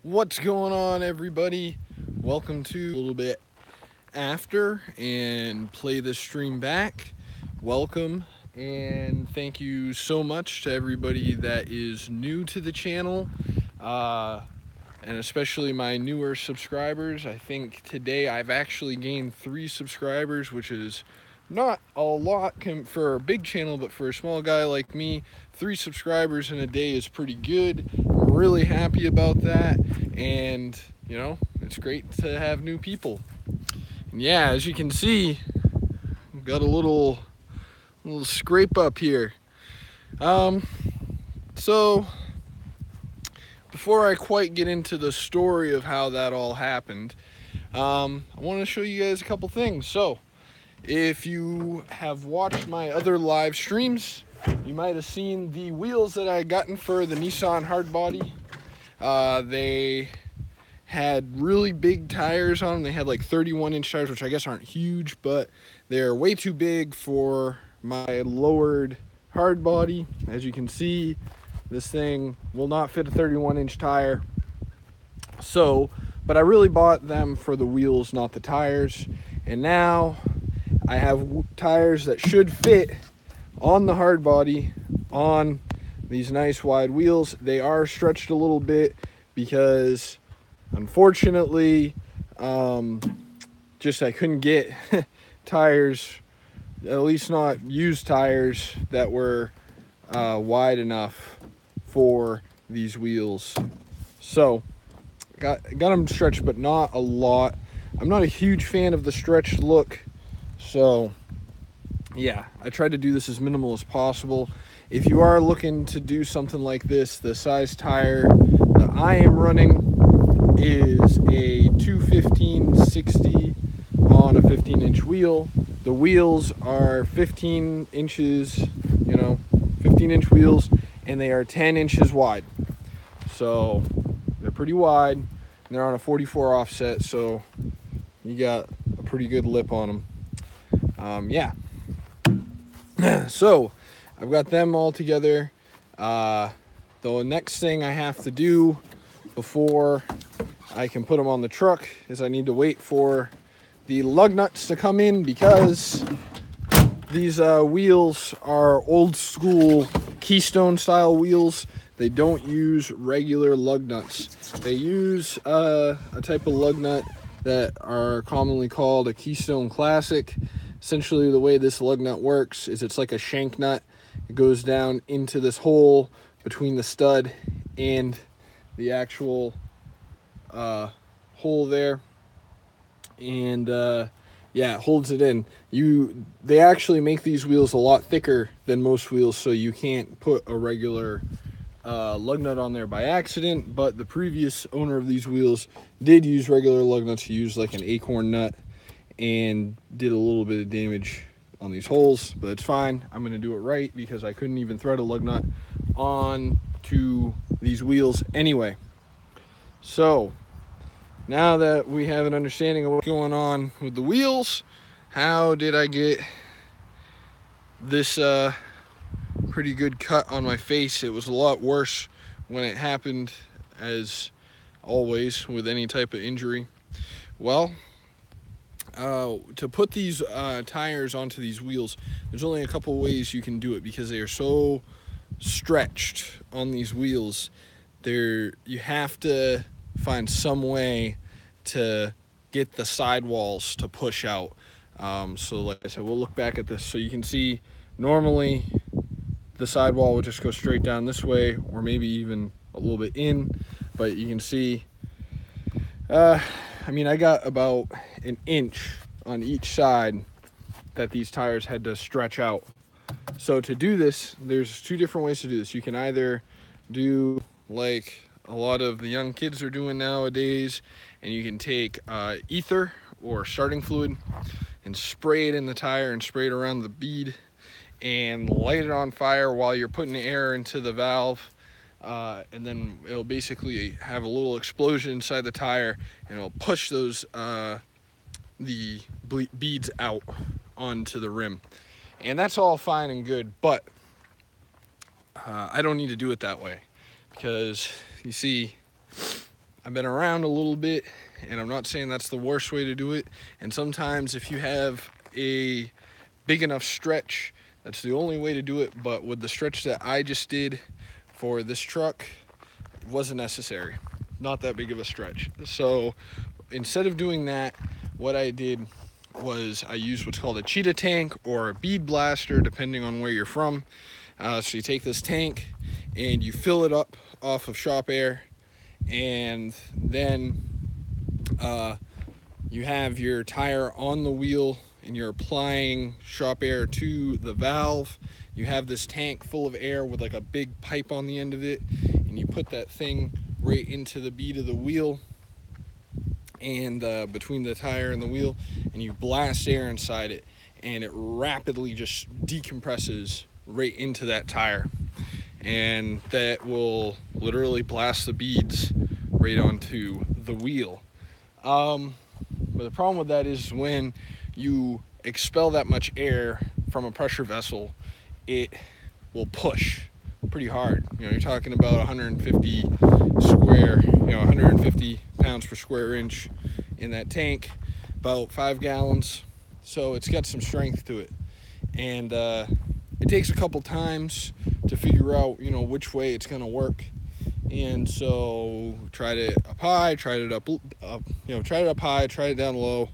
What's going on, everybody? Welcome to a little bit after and play this stream back. Welcome and thank you so much to everybody that is new to the channel, uh, and especially my newer subscribers. I think today I've actually gained 3 subscribers, which is not a lot for a big channel, but for a small guy like me, 3 subscribers in a day is pretty good. I'm really happy about that, and it's great to have new people. And yeah, as you can see, we've got a little scrape up here. So before I quite get into the story of how that all happened, I want to show you guys a couple things. So if you have watched my other live streams, you might have seen the wheels that I gotten for the Nissan Hardbody. They had really big tires on them. They had like 31-inch tires, which I guess aren't huge, but they're way too big for my lowered hardbody. As you can see, this thing will not fit a 31-inch tire. But I really bought them for the wheels, not the tires. And now I have tires that should fit on the hard body on these nice wide wheels. They are stretched a little bit because unfortunately just I couldn't get tires, at least not used tires, that were wide enough for these wheels. So got them stretched, but not a lot. I'm not a huge fan of the stretched look, so yeah, I tried to do this as minimal as possible. If you are looking to do something like this, the size tire that I am running is a 215/60 on a 15-inch wheel. The wheels are 15 inches, 15-inch wheels, and they are 10 inches wide. So they're pretty wide, and they're on a 44 offset, so you got a pretty good lip on them. Yeah. So I've got them all together. The next thing I have to do before I can put them on the truck is I need to wait for the lug nuts to come in, because these wheels are old school Keystone style wheels. They don't use regular lug nuts. They use a type of lug nut that are commonly called a Keystone Classic. Essentially, the way this lug nut works is it's like a shank nut. It goes down into this hole between the stud and the actual hole there, and yeah, it holds it in. They actually make these wheels a lot thicker than most wheels, so you can't put a regular lug nut on there by accident. But the previous owner of these wheels did use regular lug nuts. He used like an acorn nut and did a little bit of damage on these holes, but it's fine. I'm going to do it right because I couldn't even thread a lug nut on to these wheels anyway. So now that we have an understanding of what's going on with the wheels, how did I get this pretty good cut on my face? It was a lot worse when it happened, as always with any type of injury. Well, to put these tires onto these wheels, there's only a couple ways you can do it because they are so stretched on these wheels. You have to find some way to get the sidewalls to push out. So like I said, we'll look back at this so you can see normally the sidewall would just go straight down this way, or maybe even a little bit in, but you can see I got about an inch on each side that these tires had to stretch out. So to do this, there's 2 different ways to do this. You can either do like a lot of the young kids are doing nowadays, and you can take ether or starting fluid and spray it in the tire and spray it around the bead and light it on fire while you're putting air into the valve. And then it'll basically have a little explosion inside the tire, and it'll push those the beads out onto the rim. And that's all fine and good, but I don't need to do it that way, because you see I've been around a little bit, and I'm not saying that's the worst way to do it. And sometimes if you have a big enough stretch, that's the only way to do it. But with the stretch that I just did for this truck, it wasn't necessary. Not that big of a stretch. So instead of doing that, what I did was I used what's called a Cheetah Tank or a bead blaster, depending on where you're from. So you take this tank and you fill it up off of shop air, and then you have your tire on the wheel and you're applying shop air to the valve. You have this tank full of air with like a big pipe on the end of it, and you put that thing right into the bead of the wheel and between the tire and the wheel, and you blast air inside it, and it rapidly just decompresses right into that tire, and that will literally blast the beads right onto the wheel. But the problem with that is when you expel that much air from a pressure vessel, it will push pretty hard. You're talking about 150 square, 150 pounds per square inch in that tank, about 5 gallons. So it's got some strength to it, and it takes a couple times to figure out, which way it's going to work. And so tried it up high, tried it up high, tried it down low,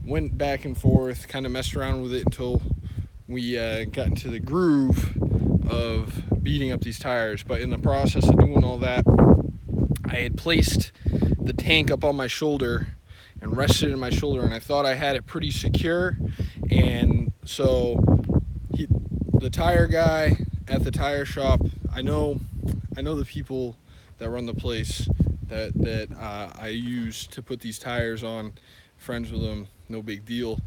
went back and forth, kind of messed around with it until we got into the groove of beating up these tires. But in the process of doing all that, I had placed the tank up on my shoulder and rested in my shoulder, and I thought I had it pretty secure. And so the tire guy at the tire shop, I know the people that run the place that I use to put these tires on. Friends with them, no big deal.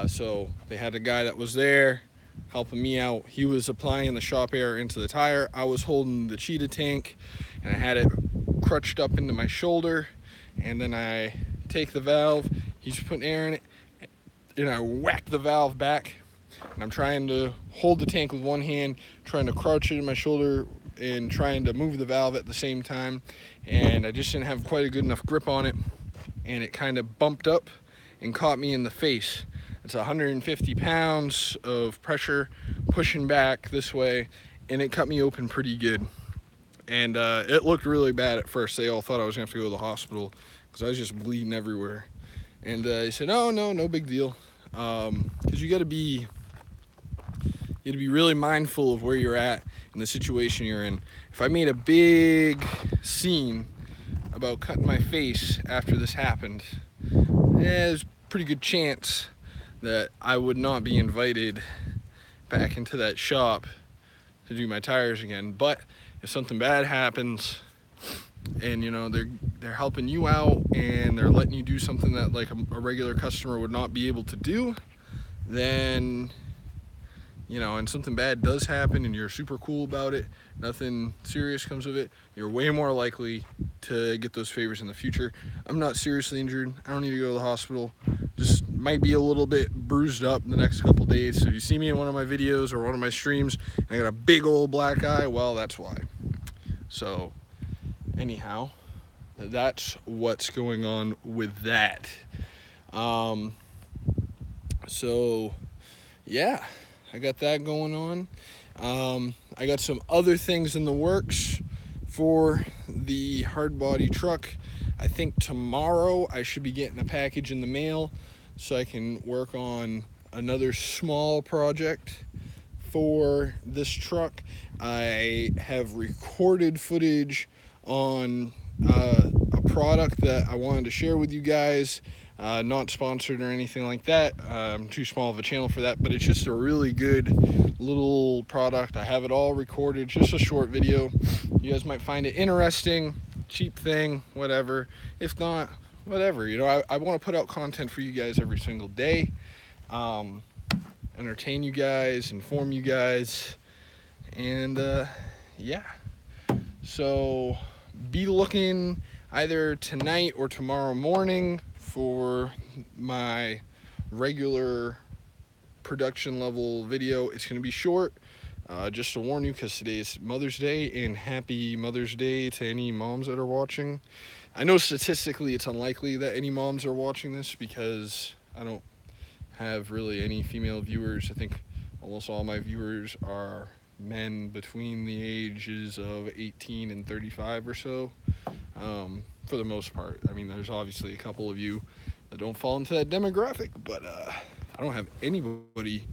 So they had a guy that was there helping me out. He was applying the shop air into the tire. I was holding the Cheetah Tank, and I had it crutched up into my shoulder. And then I take the valve, he's putting air in it, and I whack the valve back. And I'm trying to hold the tank with one hand, trying to crouch it in my shoulder, and trying to move the valve at the same time. And I just didn't have quite a good enough grip on it, and it kind of bumped up and caught me in the face. It's 150 pounds of pressure pushing back this way, and it cut me open pretty good. And it looked really bad at first. They all thought I was gonna have to go to the hospital because I was just bleeding everywhere. And he said, no big deal, because you gotta be really mindful of where you're at and the situation you're in. If I made a big scene about cutting my face after this happened, there's a pretty good chance that I would not be invited back into that shop to do my tires again. But if something bad happens, and they're helping you out and they're letting you do something that like a regular customer would not be able to do, then and something bad does happen and you're super cool about it, nothing serious comes of it, you're way more likely to get those favors in the future. I'm not seriously injured. I don't need to go to the hospital. Just might be a little bit bruised up in the next couple days. So if you see me in one of my videos or one of my streams and I got a big old black eye, well, that's why. So anyhow, that's what's going on with that. So yeah, I got that going on. I got some other things in the works for the hard body truck. I think tomorrow I should be getting a package in the mail so I can work on another small project for this truck. I have recorded footage on a product that I wanted to share with you guys. Not sponsored or anything like that. I'm too small of a channel for that, but it's just a really good little product. I have it all recorded, just a short video. You guys might find it interesting, cheap thing, whatever. If not, whatever. I want to put out content for you guys every single day. Entertain you guys, inform you guys, and yeah. So be looking either tonight or tomorrow morning for my regular production level video. It's going to be short. Just to warn you, because today is Mother's Day, and happy Mother's Day to any moms that are watching. I know statistically it's unlikely that any moms are watching this because I don't have really any female viewers. I think almost all my viewers are men between the ages of 18 and 35 or so, for the most part. I mean, there's obviously a couple of you that don't fall into that demographic, but I don't have anybody.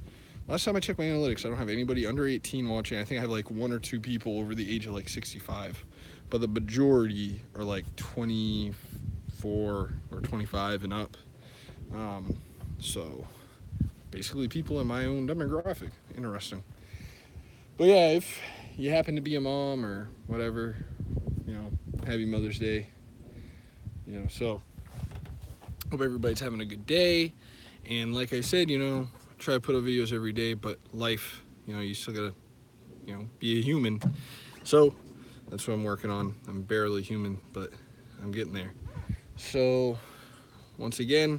Last time I checked my analytics, I don't have anybody under 18 watching. I think I have like one or two people over the age of like 65, but the majority are like 24 or 25 and up. Um, so basically, people in my own demographic. Interesting. But yeah, if you happen to be a mom or whatever, you know, happy Mother's Day. So hope everybody's having a good day. And like I said, try to put up videos every day, but life, you still gotta, be a human. So that's what I'm working on. I'm barely human, but I'm getting there. So once again,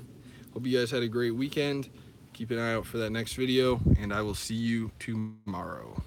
hope you guys had a great weekend. Keep an eye out for that next video, and I will see you tomorrow.